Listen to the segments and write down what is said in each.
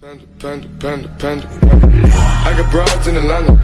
Panda, panda, panda, panda. I got broads in Atlanta.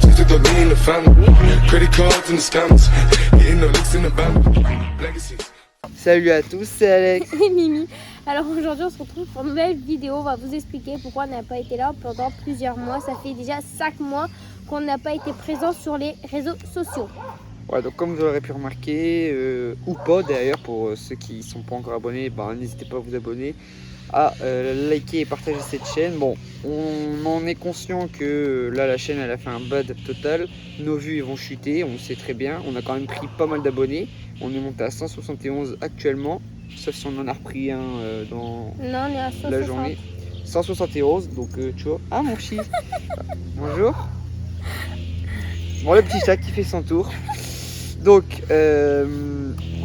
Just took the lean in the family. Credit cards and the scammers. Getting no licks in the band. Legacies. Salut à tous, c'est Alex. Et Mimi. Alors aujourd'hui on se retrouve pour une nouvelle vidéo. On va vous expliquer pourquoi on n'a pas été là pendant plusieurs mois. Ça fait déjà 5 mois qu'on n'a pas été présent sur les réseaux sociaux. Ouais, donc comme vous l'aurez pu remarquer, ou pas d'ailleurs, pour ceux qui ne sont pas encore abonnés, n'hésitez pas à vous abonner, à liker et partager cette chaîne. Bon, on en est conscient que là la chaîne elle a fait un bad total, nos vues ils vont chuter, on le sait très bien, on a quand même pris pas mal d'abonnés, on est monté à 171 actuellement, sauf si on en a repris un dans Non, on est à 160. la journée. 171, donc tu vois, ah mon chi, bonjour. Bon, le petit chat qui fait son tour. Donc,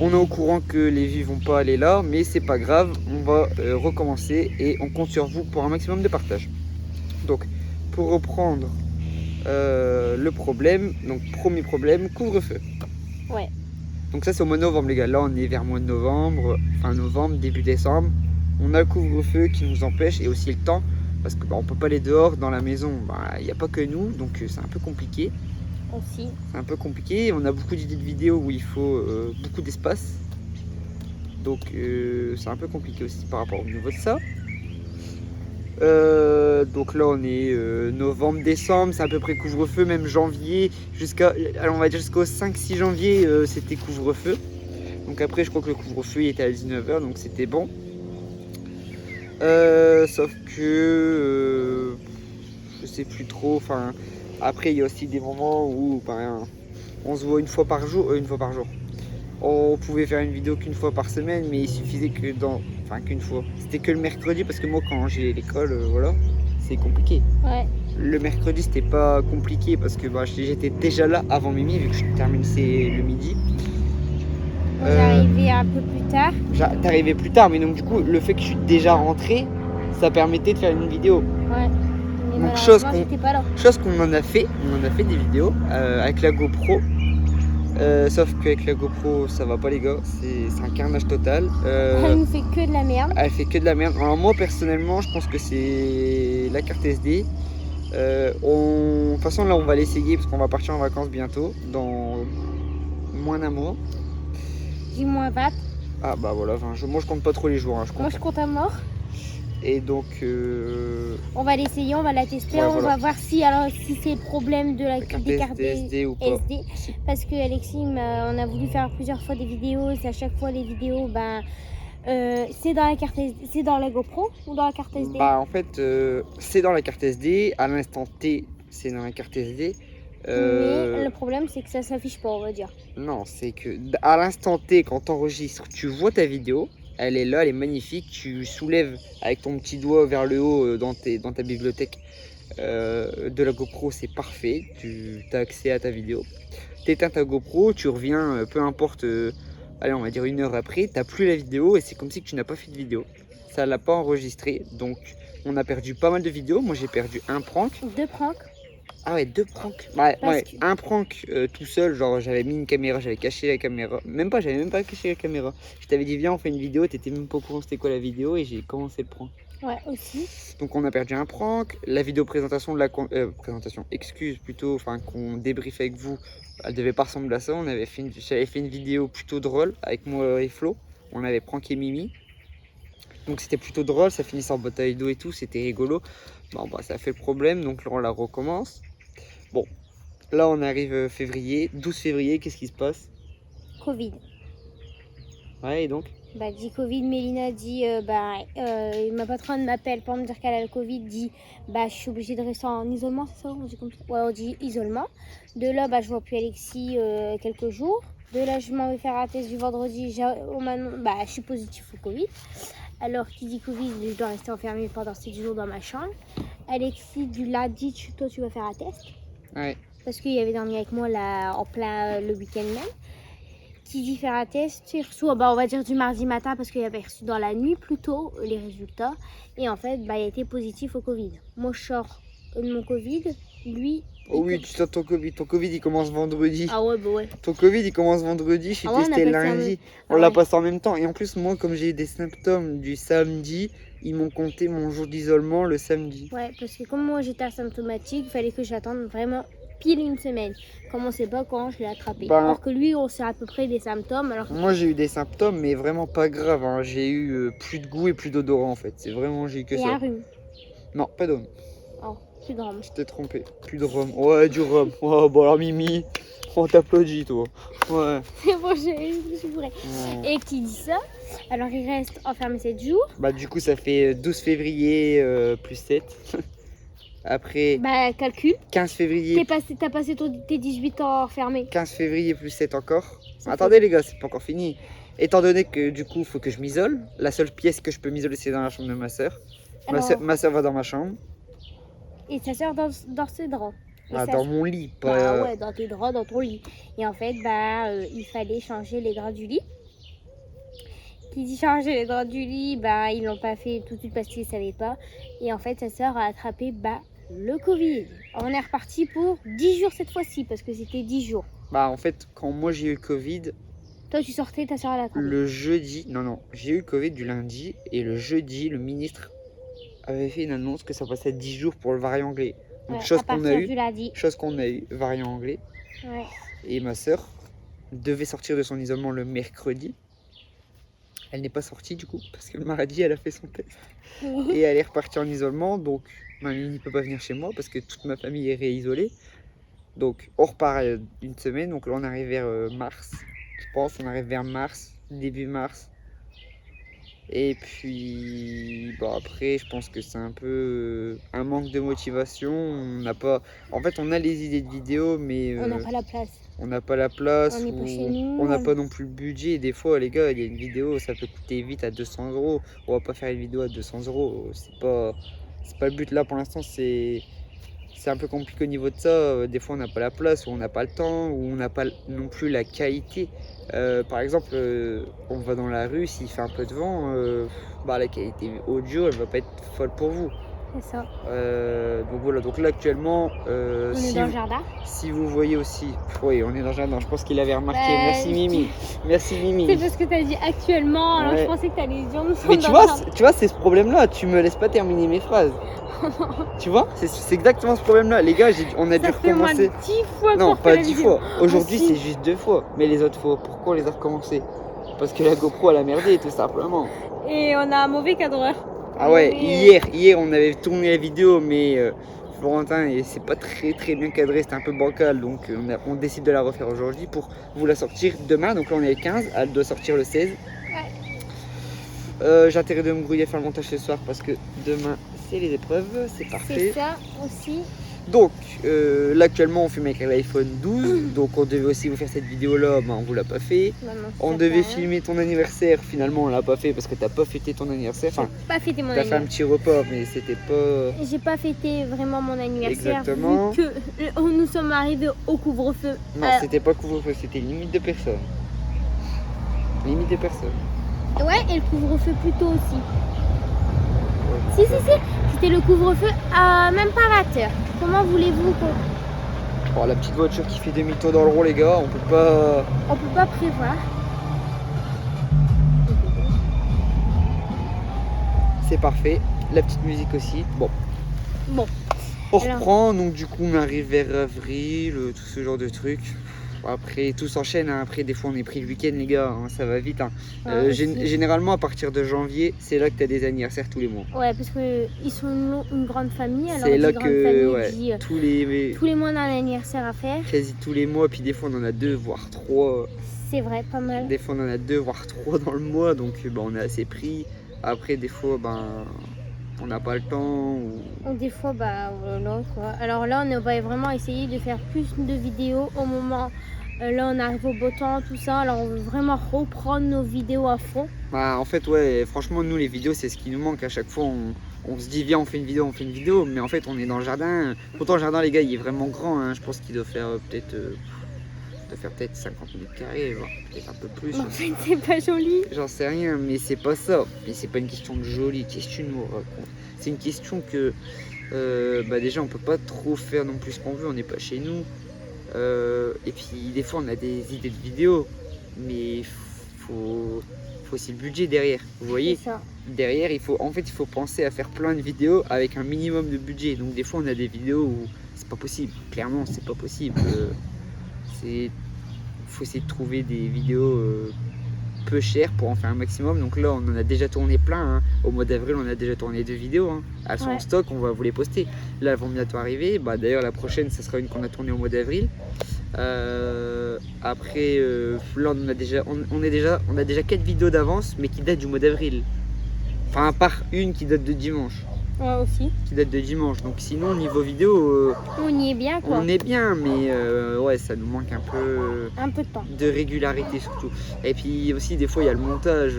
on est au courant que les vues vont pas aller là, mais c'est pas grave, on va recommencer et on compte sur vous pour un maximum de partage. Donc, pour reprendre le problème, donc premier problème, couvre-feu. Ouais. Donc ça c'est au mois de novembre les gars, là on est vers mois de novembre, fin novembre, début décembre. On a le couvre-feu qui nous empêche et aussi le temps, parce que on peut pas aller dehors, dans la maison, il n'y a pas que nous, donc c'est un peu compliqué. Aussi. C'est un peu compliqué, on a beaucoup d'idées de vidéos où il faut beaucoup d'espace. Donc c'est un peu compliqué aussi par rapport au niveau de ça. Donc là on est novembre, décembre, c'est à peu près couvre-feu, même janvier, on va dire jusqu'au 5-6 janvier c'était couvre-feu. Donc après je crois que le couvre-feu il était à 19h donc c'était bon. Sauf que je sais plus trop, enfin après il y a aussi des moments où on se voit une fois par jour. On pouvait faire une vidéo qu'une fois par semaine, mais il suffisait qu'une fois. C'était que le mercredi parce que moi quand j'ai l'école, voilà, c'est compliqué. Ouais. Le mercredi c'était pas compliqué parce que j'étais déjà là avant Mimi vu que je terminais le midi. Moi j'arrivais un peu plus tard. T'arrivais plus tard, mais donc du coup le fait que je suis déjà rentré, ça permettait de faire une vidéo. Ouais. Mais Donc chose qu'on en a fait, des vidéos avec la GoPro. Sauf qu'avec la GoPro ça va pas les gars, c'est un carnage total. Elle nous fait que de la merde. Elle fait que de la merde. Alors moi personnellement je pense que c'est la carte SD. De toute façon là on va l'essayer parce qu'on va partir en vacances bientôt, dans moins d'un mois. J-20. Ah bah voilà, moi je compte pas trop les jours. Moi je compte à mort. Et donc on va l'essayer, on va la tester, ouais, on va voir si c'est le problème de la carte des cartes SD ou pas. SD. Parce que Alexis, on a voulu faire plusieurs fois des vidéos, et à chaque fois les vidéos, c'est dans la carte SD, c'est dans la GoPro ou dans la carte SD? En fait, c'est dans la carte SD, à l'instant T, c'est dans la carte SD. Mais le problème, c'est que ça s'affiche pas, on va dire. Non, c'est que à l'instant T, quand tu enregistres, tu vois ta vidéo. Elle est là, elle est magnifique. Tu soulèves avec ton petit doigt vers le haut dans ta bibliothèque de la GoPro, c'est parfait. Tu as accès à ta vidéo. Tu éteins ta GoPro, tu reviens, peu importe, allez, on va dire 1 heure après, tu n'as plus la vidéo et c'est comme si tu n'as pas fait de vidéo. Ça l'a pas enregistré. Donc, on a perdu pas mal de vidéos. Moi, j'ai perdu un prank. 2 pranks. Ah ouais, 2 pranks. Un prank tout seul, genre j'avais mis une caméra, j'avais caché la caméra. J'avais même pas caché la caméra. Je t'avais dit viens on fait une vidéo, t'étais même pas au courant c'était quoi la vidéo et j'ai commencé le prank. Ouais, aussi. Donc on a perdu un prank. La vidéo présentation de la qu'on débriefe avec vous, elle devait pas ressembler à ça. J'avais fait une vidéo plutôt drôle avec moi et Flo. On avait pranké Mimi. Donc c'était plutôt drôle, ça finissait en bataille d'eau et tout, c'était rigolo. Ça a fait le problème, donc là on la recommence. Bon, là on arrive février, 12 février, qu'est-ce qui se passe? Covid. Ouais, et donc? Dit Covid, Mélina dit, ma patronne m'appelle pour me dire qu'elle a le Covid, dit, je suis obligée de rester en isolement, c'est ça? On dit comme ça? Ouais, on dit isolement. De là, je vois plus Alexis quelques jours. De là, je m'en vais faire un test du vendredi, je suis positif au Covid. Alors, qui dit Covid, je dois rester enfermée pendant 7 jours dans ma chambre. Alexis, du lundi, toi, tu vas faire un test. Ouais. Parce qu'il avait dormi avec moi là, en plein le week-end même. Qui dit faire un test, il reçoit, on va dire du mardi matin, parce qu'il avait reçu dans la nuit plutôt les résultats. Et en fait, il a été positif au Covid. Moi, je sors de mon Covid, lui... Oh oui, tu sors ton Covid. Ton Covid, il commence vendredi. Ah ouais, ouais. Ton Covid, il commence vendredi. Je suis testé lundi. On l'a passé en même temps. Et en plus, moi, comme j'ai eu des symptômes du samedi, ils m'ont compté mon jour d'isolement le samedi. Ouais, parce que comme moi j'étais asymptomatique, il fallait que j'attende vraiment pile une semaine. Comme on sait pas quand je l'ai attrapé. Ben- Alors que lui, on sait à peu près des symptômes. Alors que Moi j'ai eu des symptômes mais vraiment pas graves, hein. J'ai eu plus de goût et plus d'odorat en fait. C'est vraiment j'ai eu que et un ça. rhume. Non, pas d'homme. Oh, plus de rhum. Je t'ai trompé. Plus de rhum. Ouais, du rhum. Oh, bon alors Mimi, on t'applaudit toi. Ouais. C'est bon, je suis bourrée. Ouais. Et qui dit ça, alors il reste enfermé 7 jours. Bah du coup ça fait 12 février plus 7. Après Bah, calcul. 15 février. T'as passé tes 18 ans enfermé. 15 février plus 7 encore. Ça Attendez les gars, c'est pas encore fini. Étant donné que du coup, il faut que je m'isole, la seule pièce que je peux m'isoler, c'est dans la chambre de ma soeur. Alors, Ma soeur va dans ma chambre. et sa soeur dans ses draps. Et Ah, sa dans mon lit, pas... Bah ouais, dans tes draps, dans ton lit. Et en fait, il fallait changer les draps du lit. Qui dit changer les draps du lit, bah ils l'ont pas fait tout de suite parce qu'ils savaient pas. Et en fait, sa sœur a attrapé le Covid. On est reparti pour 10 jours cette fois-ci parce que c'était 10 jours. Bah en fait, quand moi j'ai eu le Covid, Toi, tu sortais, ta sœur a attrapé. le jeudi... Non, j'ai eu le Covid du lundi. Et le jeudi, le ministre avait fait une annonce que ça passait 10 jours pour le variant anglais. Donc Ouais, chose à qu'on a partir eu. du lundi. Chose qu'on a eu, variant anglais. Ouais. Et ma soeur devait sortir de son isolement le mercredi. Elle n'est pas sortie du coup, parce que le mardi, elle a fait son test. Et elle est repartie en isolement, donc mamie ne peut pas venir chez moi parce que toute ma famille est réisolée. Donc on repart une semaine, donc là on arrive vers mars, je pense, on arrive vers mars, début mars. Et puis bon, après je pense que c'est un peu un manque de motivation, on n'a pas... En fait on a les idées de vidéos mais On n'a pas la place. on n'a pas la place, On n'est pas ou chez nous, on n'a on- pas non plus le budget. Et des fois, les gars, il y a une vidéo, ça peut coûter vite à 200 euros. On va pas faire une vidéo à 200 euros. C'est pas le but là pour l'instant. C'est un peu compliqué au niveau de ça. Des fois, on n'a pas la place, ou on n'a pas le temps, ou on n'a pas non plus la qualité. Par exemple, on va dans la rue, s'il fait un peu de vent, la qualité audio, elle va pas être folle pour vous. C'est ça. Donc voilà, donc là actuellement, On est si dans vous- le jardin. si vous voyez aussi, oui, on est dans le jardin, je pense qu'il avait remarqué. Bah, Merci Mimi, merci C'est Mimi. parce que t'as dit actuellement, alors Ouais. je pensais que t'allais dire nous sommes Mais dans le jardin. tu vois, c'est ce problème-là, tu me laisses pas terminer mes phrases. Tu vois, c'est exactement ce problème-là. Les gars, on a dû Ça fait moins de recommencer. 10 fois Non, qu'on pas fait la 10 vidéo. fois. Aujourd'hui, si. c'est juste 2 fois. Mais les autres fois, pourquoi on les a recommencés? Parce que la GoPro, elle a merdé, tout simplement. Et on a un mauvais cadreur. Ah ouais, Mais- hier on avait tourné la vidéo, mais Florentin, et c'est pas très bien cadré, c'était un peu bancal, donc on décide de la refaire aujourd'hui pour vous la sortir demain. Donc là on est le 15, elle doit sortir le 16. J'ai intérêt de me grouiller à faire le montage ce soir parce que demain c'est les épreuves, c'est C'est parfait. ça aussi. Donc là actuellement on filme avec l'iPhone 12, donc on devait aussi vous faire cette vidéo là, mais on vous l'a pas fait. Maman, On ça devait fait rien. filmer ton anniversaire, finalement on l'a pas fait parce que t'as pas fêté ton anniversaire. Enfin, J'ai pas fêté mon t'as fait un anniversaire. petit repas, mais c'était pas... J'ai pas fêté vraiment mon anniversaire. Exactement. Vu que nous sommes arrivés au couvre-feu. Non, Alors, c'était pas couvre-feu, c'était limite de personnes. Limite de personnes. ouais, et le couvre-feu plus tôt aussi. Ouais. Si. C'était le couvre-feu à même pas 20h. Comment voulez-vous qu'on... Oh, la petite voiture qui fait demi-tour dans le rond, les gars, on peut pas... On peut pas prévoir. C'est parfait. La petite musique aussi. Bon, Bon, on Alors- reprend, donc du coup on arrive vers avril, tout ce genre de trucs. Après, tout s'enchaîne, hein. Après des fois on est pris le week-end, les gars, hein, ça va vite. Hein. aussi. Généralement, à partir de janvier, c'est là que tu as des anniversaires tous les mois. Ouais, parce qu'ils sont une grande famille. Alors, C'est là une grande que, famille ouais, dit, tous tous les mois on a un anniversaire à faire. quasi tous les mois, puis des fois on en a 2, voire 3. C'est vrai, pas mal. Des fois on en a 2 voire 3 dans le mois, donc on est assez pris. Après des fois on n'a pas le temps. Ou des fois, non quoi. Alors là, on va vraiment essayer de faire plus de vidéos au moment. Là, on arrive au beau temps, tout ça. Alors, on veut vraiment reprendre nos vidéos à fond. En fait ouais, franchement nous les vidéos c'est ce qui nous manque. À chaque fois on se dit viens on fait une vidéo, mais en fait on est dans le jardin. Pourtant le jardin les gars il est vraiment grand, hein. Je pense qu'il doit faire peut-être 50 mètres carrés, voire peut-être un peu plus. En fait, c'est pas joli. J'en sais rien, mais c'est pas ça. Mais c'est pas une question de joli, qu'est-ce que tu nous racontes? C'est une question que déjà on peut pas trop faire non plus ce qu'on veut, on n'est pas chez nous. Et puis des fois on a des idées de vidéos, mais faut faut aussi le budget derrière. Vous voyez, C'est ça. derrière, il faut penser à faire plein de vidéos avec un minimum de budget. Donc des fois, on a des vidéos où c'est pas possible. Clairement, c'est pas possible. Faut essayer de trouver des vidéos peu chères pour en faire un maximum. Donc là, on en a déjà tourné plein. Hein. Au mois d'avril, on a déjà tourné 2 vidéos. Hein. Elles sont en stock, on va vous les poster. Là, elles vont bientôt arriver. Bah, d'ailleurs, la prochaine, ça sera une qu'on a tournée au mois d'avril. Après, là, on a déjà 4 vidéos d'avance, mais qui datent du mois d'avril. Enfin, à part une qui date de dimanche. Ouais, aussi. Qui date de dimanche. Donc sinon, niveau vidéo, On y est bien, quoi. on est bien, mais ouais, ça nous manque un peu Un peu de temps. de régularité surtout. Et puis aussi, des fois, il y a le montage.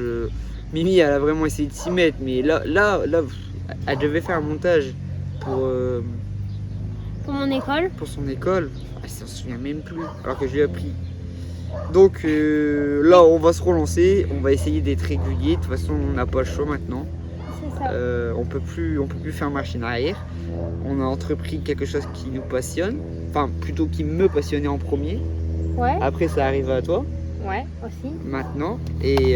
Mimi, elle a vraiment essayé de s'y mettre, mais là, elle devait faire un montage pour Pour mon école. son école. Elle s'en souvient même plus, alors que je lui ai appris. Donc là, on va se relancer. On va essayer d'être régulier. De toute façon, on n'a pas le choix maintenant. C'est ça. On peut plus faire machine arrière. On a entrepris quelque chose qui nous passionne, enfin plutôt qui me passionnait en premier. Ouais, Après ça arrive à toi ouais, aussi. maintenant et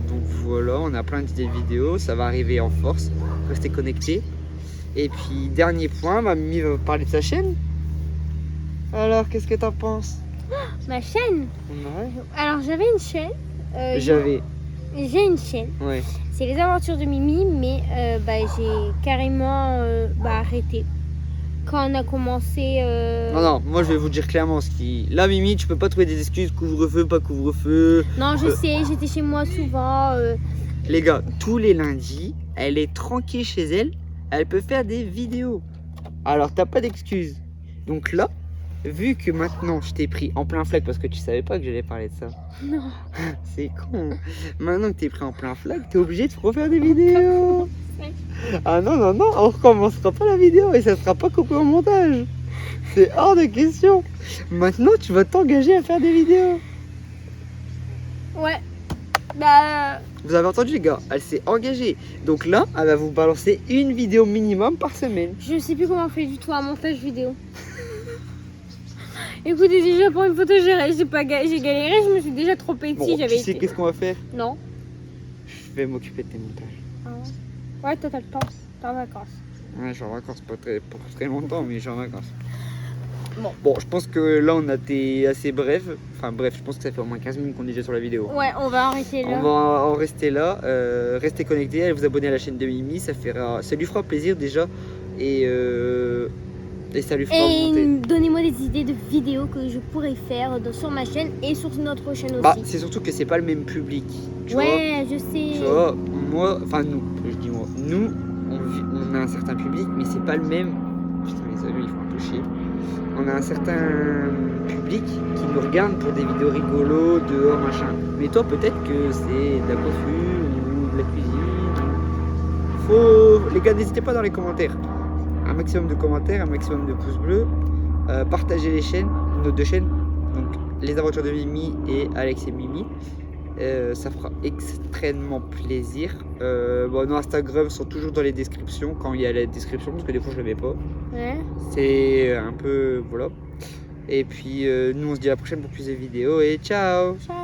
donc voilà, on a plein d'idées de vidéos, ça va arriver en force. Restez connectés. Et puis dernier point, ma Mimi va parler de sa chaîne. Alors qu'est-ce que t'en penses? Ma chaîne. Ouais. Alors, j'avais une chaîne. J'ai une chaîne. Ouais. C'est les aventures de Mimi, mais j'ai carrément arrêté. Quand on a commencé. Non, moi je vais vous dire clairement ce qui. Là, Mimi, tu peux pas trouver des excuses, couvre-feu, pas couvre-feu. Non, je sais, j'étais chez moi souvent. Les gars, tous les lundis, elle est tranquille chez elle, elle peut faire des vidéos. Alors, t'as pas d'excuses. Donc là, vu que maintenant je t'ai pris en plein flag parce que tu savais pas que j'allais parler de ça. Non. C'est con. Maintenant que t'es pris en plein flag, t'es obligé de refaire des vidéos. Ah non, on recommencera pas la vidéo et ça sera pas coupé au montage. C'est hors de question. Maintenant, tu vas t'engager à faire des vidéos. Ouais. Bah. Vous avez entendu les gars, elle s'est engagée. Donc là, elle va vous balancer une vidéo minimum par semaine. Je sais plus comment on fait du tout un montage vidéo. Écoutez, déjà pour une photo, j'ai galéré, je me suis déjà trompée Bon, dessus. tu sais qu'est-ce qu'on va faire? Non. Je vais m'occuper de tes montages. Ah ouais. Ouais, toi t'as le temps. T'es en vacances. Ouais, je suis en vacances, pas pour très longtemps, mais je suis en vacances. Bon. Je pense que là, on a été assez bref. Enfin, bref, je pense que ça fait au moins 15 minutes qu'on est déjà sur la vidéo. Ouais, on va arrêter là. On va en rester là. Restez connectés, allez vous abonner à la chaîne de Mimi, ça lui fera plaisir déjà. Et ça lui fera monter. Et donnez-moi des idées de vidéos que je pourrais faire sur ma chaîne et sur notre chaîne aussi. Bah, c'est surtout que c'est pas le même public. Tu vois, je sais. tu vois, moi, enfin nous, je dis moi, nous, on a un certain public, mais c'est pas le même. Putain, les amis, ils font un peu chier. On a un certain public qui nous regarde pour des vidéos rigolos, dehors, machin. Mais toi, peut-être que c'est de la coiffure ou de la cuisine. Les gars, n'hésitez pas dans les commentaires. Un maximum de commentaires, un maximum de pouces bleus. Partagez les chaînes, nos 2 chaînes. Donc, les aventures de Mimi et Alex et Mimi. Ça fera extrêmement plaisir. Nos Instagram sont toujours dans les descriptions quand il y a la description parce que des fois je ne les mets pas. Ouais. C'est un peu voilà. Et puis nous on se dit à la prochaine pour plus de vidéos et ciao. Ciao.